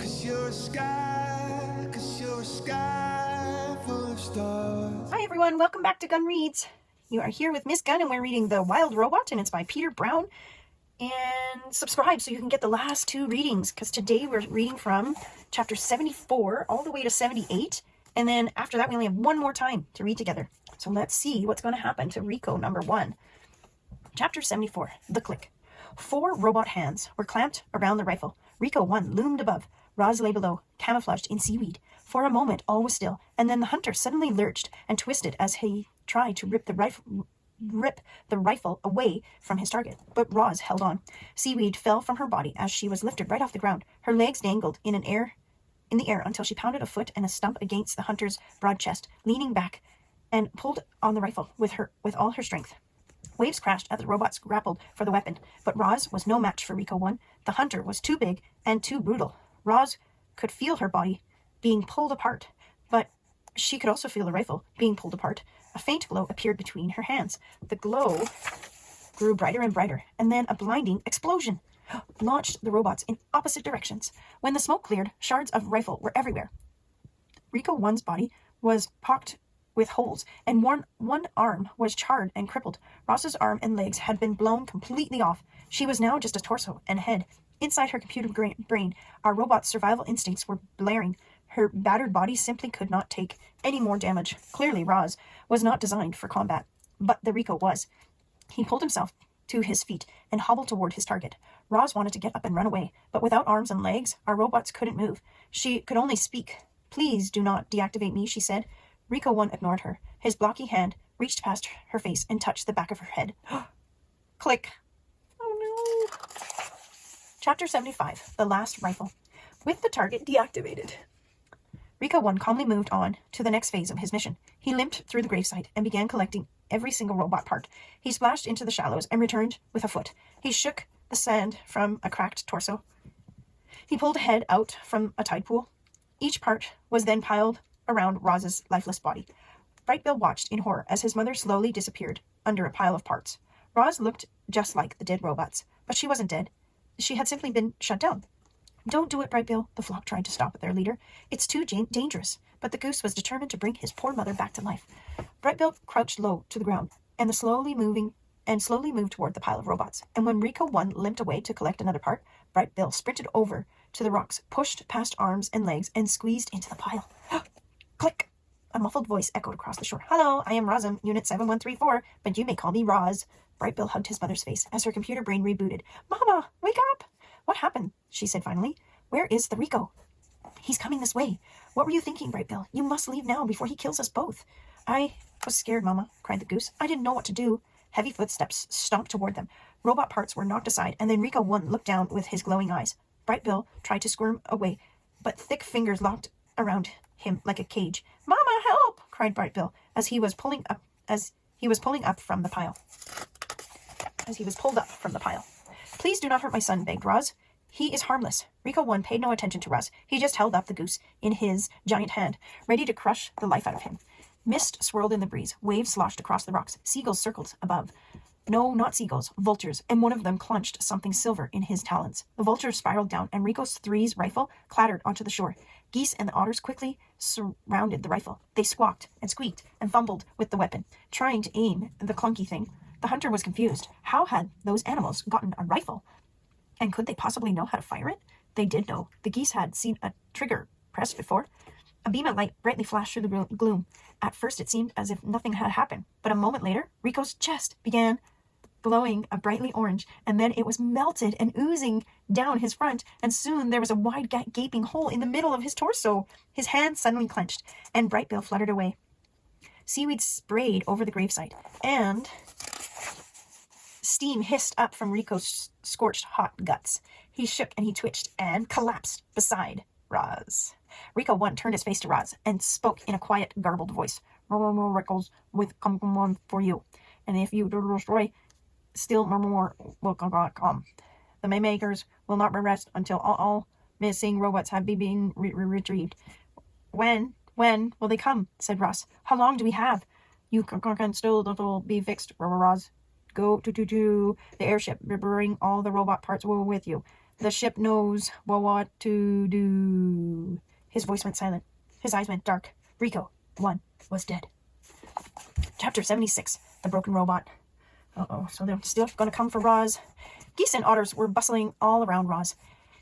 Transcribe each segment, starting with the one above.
Cause you're a sky full of stars. Hi everyone, welcome back to GunnReads. You are here with Miss Gunn and we're reading The Wild Robot and it's by Peter Brown. And subscribe so you can get the last two readings because today we're reading from chapter 74 all the way to 78. And then after that we only have one more time to read together. So let's see what's going to happen to Rico number 1. Chapter 74, The Click. 4 robot hands were clamped around the rifle. Rico 1 loomed above. Roz lay below, camouflaged in seaweed. For a moment all was still, and then the hunter suddenly lurched and twisted as he tried to rip the rifle away from his target. But Roz held on. Seaweed fell from her body as she was lifted right off the ground. Her legs dangled in the air until she pounded a foot and a stump against the hunter's broad chest, leaning back and pulled on the rifle with all her strength. Waves crashed as the robots grappled for the weapon, but Roz was no match for Rico 1. The hunter was too big and too brutal. Roz could feel her body being pulled apart, but she could also feel the rifle being pulled apart. A faint glow appeared between her hands. The glow grew brighter and brighter, and then a blinding explosion launched the robots in opposite directions. When the smoke cleared, shards of rifle were everywhere. Rico 1's body was pocked with holes, and one arm was charred and crippled. Ross's arm and legs had been blown completely off. She was now just a torso and head. Inside her computer brain, our robot's survival instincts were blaring. Her battered body simply could not take any more damage. Clearly, Roz was not designed for combat, but the Rico was. He pulled himself to his feet and hobbled toward his target. Roz wanted to get up and run away, but without arms and legs, our robots couldn't move. She could only speak. "Please do not deactivate me," she said. Rico 1 ignored her. His blocky hand reached past her face and touched the back of her head. Click. Oh no. Chapter 75, The Last Rifle. With the target deactivated, Rico 1 calmly moved on to the next phase of his mission. He limped through the gravesite and began collecting every single robot part. He splashed into the shallows and returned with a foot. He shook the sand from a cracked torso. He pulled a head out from a tide pool. Each part was then piled around Roz's lifeless body. Brightbill watched in horror as his mother slowly disappeared under a pile of parts. Roz looked just like the dead robots, but she wasn't dead. She had simply been shut down. "Don't do it, Brightbill," the flock tried to stop their leader. "It's too dangerous." But the goose was determined to bring his poor mother back to life. Brightbill crouched low to the ground and slowly moved toward the pile of robots. And when Rico 1 limped away to collect another part, Brightbill sprinted over to the rocks, pushed past arms and legs, and squeezed into the pile. Click! A muffled voice echoed across the shore. "Hello, I am Rozum, Unit 7134, but you may call me Roz." Brightbill hugged his mother's face as her computer brain rebooted. "Mama, wake up!" "What happened?" she said finally. "Where is the Rico?" "He's coming this way." "What were you thinking, Brightbill? You must leave now before he kills us both." "I was scared, Mama," cried the goose. "I didn't know what to do." Heavy footsteps stomped toward them. Robot parts were knocked aside, and then Rico 1 looked down with his glowing eyes. Brightbill tried to squirm away, but thick fingers locked around him like a cage. "Mama, help!" cried Brightbill as he was pulled up from the pile. "Please do not hurt my son," begged Roz. "He is harmless." Rico 1 paid no attention to Roz. He just held up the goose in his giant hand, ready to crush the life out of him. Mist swirled in the breeze. Waves sloshed across the rocks. Seagulls circled above. No, not seagulls, vultures, and one of them clenched something silver in his talons. The vulture spiraled down, and Rico 3's rifle clattered onto the shore. Geese and the otters quickly surrounded the rifle. They squawked and squeaked and fumbled with the weapon, trying to aim the clunky thing. The hunter was confused. How had those animals gotten a rifle? And could they possibly know how to fire it? They did know. The geese had seen a trigger pressed before. A beam of light brightly flashed through the gloom. At first it seemed as if nothing had happened, but a moment later, Rico's chest began glowing a brightly orange, and then it was melted and oozing down his front, and soon there was a wide gaping hole in the middle of his torso. His hand suddenly clenched, and Brightbill fluttered away. Seaweed sprayed over the gravesite, and steam hissed up from Rico's scorched hot guts. He shook and he twitched and collapsed beside Roz. Rico 1 turned his face to Roz and spoke in a quiet, garbled voice. "More Rickles with come for you. And if you destroy, still more will come. The Maymakers will not rest until all missing robots have been retrieved." When will they come?" said Ross. "How long do we have?" "You can still be fixed, Roz. Go to the airship. Bring all the robot parts with you. The ship knows what to do. His voice went silent. His eyes went dark. Rico, one, was dead. Chapter 76, The Broken Robot. So they're still going to come for Roz. Geese and otters were bustling all around Roz.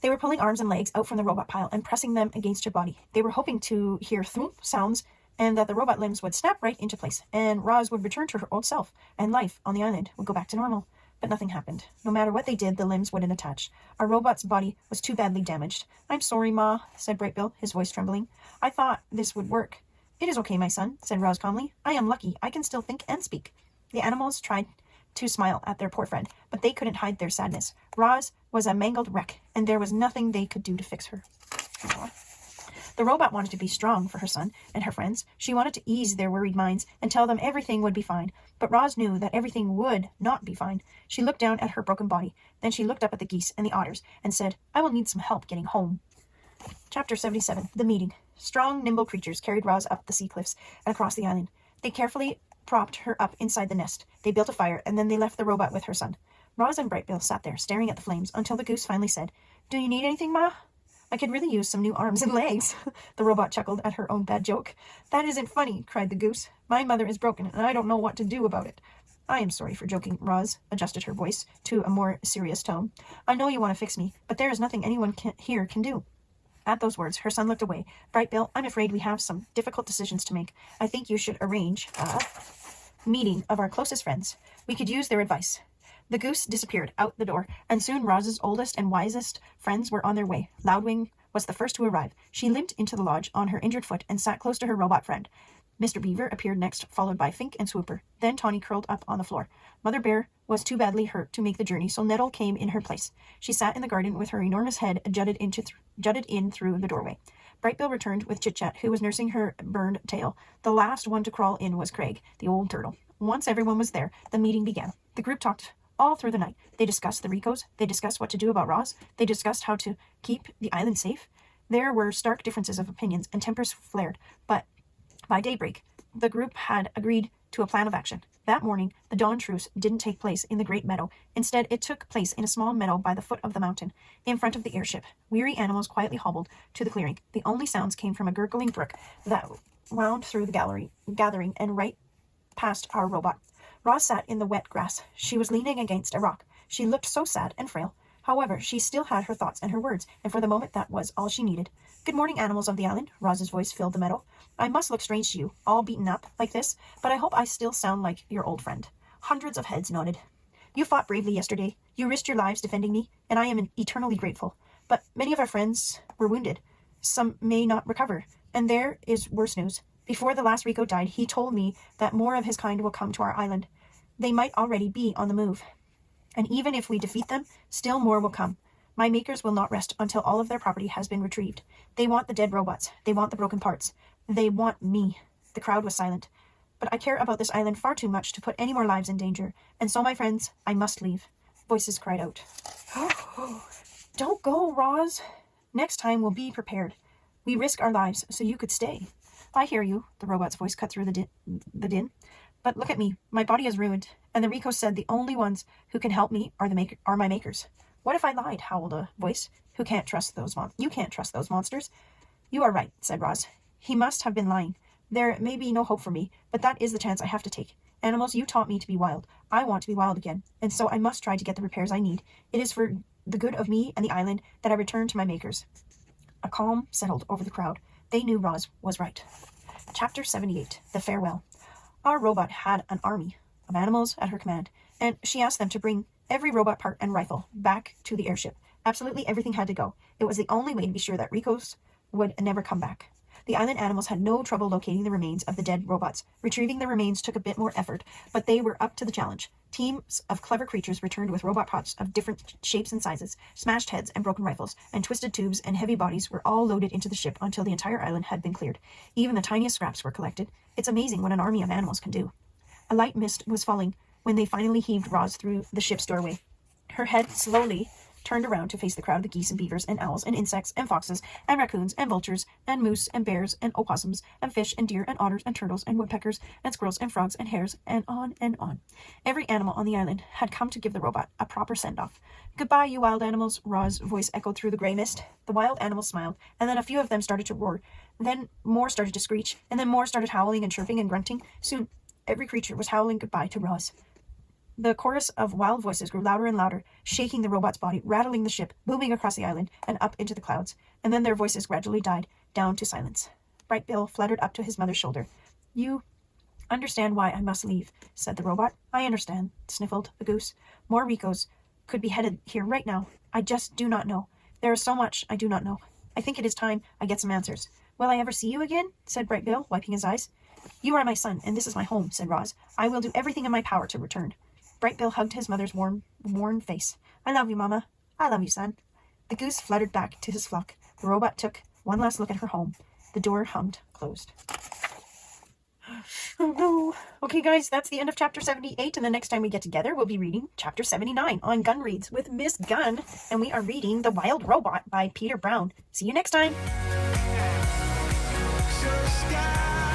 They were pulling arms and legs out from the robot pile and pressing them against her body. They were hoping to hear thump sounds and that the robot limbs would snap right into place, and Roz would return to her old self, and life on the island would go back to normal. But nothing happened. No matter what they did, the limbs wouldn't attach. Our robot's body was too badly damaged. "I'm sorry, Ma," said Brightbill, his voice trembling. "I thought this would work." "It is okay, my son," said Roz calmly. "I am lucky. I can still think and speak." The animals tried to smile at their poor friend, but they couldn't hide their sadness. Roz was a mangled wreck, and there was nothing they could do to fix her. Aww. The robot wanted to be strong for her son and her friends. She wanted to ease their worried minds and tell them everything would be fine. But Roz knew that everything would not be fine. She looked down at her broken body. Then she looked up at the geese and the otters and said, "I will need some help getting home." Chapter 77, The Meeting. Strong, nimble creatures carried Roz up the sea cliffs and across the island. They carefully propped her up inside the nest. They built a fire, and then they left the robot with her son. Roz and Brightbill sat there, staring at the flames, until the goose finally said, "Do you need anything, Ma?" "I could really use some new arms and legs." The robot chuckled at her own bad joke. "That isn't funny," cried the goose. "My mother is broken, and I don't know what to do about it." "I am sorry for joking." Roz adjusted her voice to a more serious tone. "I know you want to fix me, but there is nothing anyone here can do." At those words, her son looked away. "Brightbill, I'm afraid we have some difficult decisions to make. I think you should arrange a meeting of our closest friends. We could use their advice." The goose disappeared out the door, and soon Roz's oldest and wisest friends were on their way. Loudwing was the first to arrive. She limped into the lodge on her injured foot and sat close to her robot friend. Mr. Beaver appeared next, followed by Fink and Swooper. Then Tawny curled up on the floor. Mother Bear was too badly hurt to make the journey, so Nettle came in her place. She sat in the garden with her enormous head jutted in through the doorway. Brightbill returned with Chit-Chat, who was nursing her burned tail. The last one to crawl in was Craig, the old turtle. Once everyone was there, the meeting began. The group talked all through the night. They discussed the Ricos. They discussed what to do about Roz. They discussed how to keep the island safe. There were stark differences of opinions, and tempers flared. But by daybreak, the group had agreed to a plan of action. That morning, the dawn truce didn't take place in the great meadow. Instead, it took place in a small meadow by the foot of the mountain, in front of the airship. Weary animals quietly hobbled to the clearing. The only sounds came from a gurgling brook that wound through the gathering and right past our robot. Roz sat in the wet grass. She was leaning against a rock. She looked so sad and frail. However, she still had her thoughts and her words, and for the moment that was all she needed. "Good morning, animals of the island." Roz's voice filled the meadow. "I must look strange to you, all beaten up like this, but I hope I still sound like your old friend." Hundreds of heads nodded. "You fought bravely yesterday. You risked your lives defending me, and I am eternally grateful. But many of our friends were wounded. Some may not recover, and there is worse news. Before the last Rico died, he told me that more of his kind will come to our island. They might already be on the move. And even if we defeat them, still more will come. My makers will not rest until all of their property has been retrieved. They want the dead robots. They want the broken parts. They want me." The crowd was silent. "But I care about this island far too much to put any more lives in danger. And so, my friends, I must leave." Voices cried out. "Don't go, Roz. Next time we'll be prepared. We risk our lives so you could stay." "I hear you," the robot's voice cut through the din. "But look at me. My body is ruined, and the Rico said the only ones who can help me are my makers." "What if I lied?" howled a voice. "You can't trust those monsters." "You are right," said Roz. "He must have been lying. There may be no hope for me, but that is the chance I have to take. Animals, you taught me to be wild. I want to be wild again, and so I must try to get the repairs I need. It is for the good of me and the island that I return to my makers." A calm settled over the crowd. They knew Roz was right. Chapter 78, The Farewell. Our robot had an army of animals at her command, and she asked them to bring every robot part and rifle back to the airship. Absolutely everything had to go. It was the only way to be sure that Ricos would never come back. The island animals had no trouble locating the remains of the dead robots. Retrieving the remains took a bit more effort, but they were up to the challenge. Teams of clever creatures returned with robot pots of different shapes and sizes. Smashed heads and broken rifles, and twisted tubes and heavy bodies were all loaded into the ship until the entire island had been cleared. Even the tiniest scraps were collected. It's amazing what an army of animals can do. A light mist was falling when they finally heaved Roz through the ship's doorway. Her head slowly turned around to face the crowd of the geese and beavers and owls and insects and foxes and raccoons and vultures and moose and bears and opossums and fish and deer and otters and turtles and woodpeckers and squirrels and frogs and hares and on and on. Every animal on the island had come to give the robot a proper send-off. "Goodbye, you wild animals," Roz's voice echoed through the gray mist. The wild animals smiled, and then a few of them started to roar. Then more started to screech, and then more started howling and chirping and grunting. Soon, every creature was howling goodbye to Roz. The chorus of wild voices grew louder and louder, shaking the robot's body, rattling the ship, booming across the island, and up into the clouds. And then their voices gradually died down to silence. Bright Bill fluttered up to his mother's shoulder. "You understand why I must leave," said the robot. "I understand," sniffled the goose. "More Ricos could be headed here right now. I just do not know. There is so much I do not know. I think it is time I get some answers." "Will I ever see you again?" said Bright Bill, wiping his eyes. "You are my son, and this is my home," said Roz. "I will do everything in my power to return." Bright Bill hugged his mother's warm, worn face. "I love you, Mama. I love you, son." The goose fluttered back to his flock. The robot took one last look at her home. The door hummed closed. Oh no. Okay, guys, that's the end of chapter 78, and the next time we get together, we'll be reading chapter 79 on GunnReads with Miss Gunn, and we are reading The Wild Robot by Peter Brown. See you next time. So sky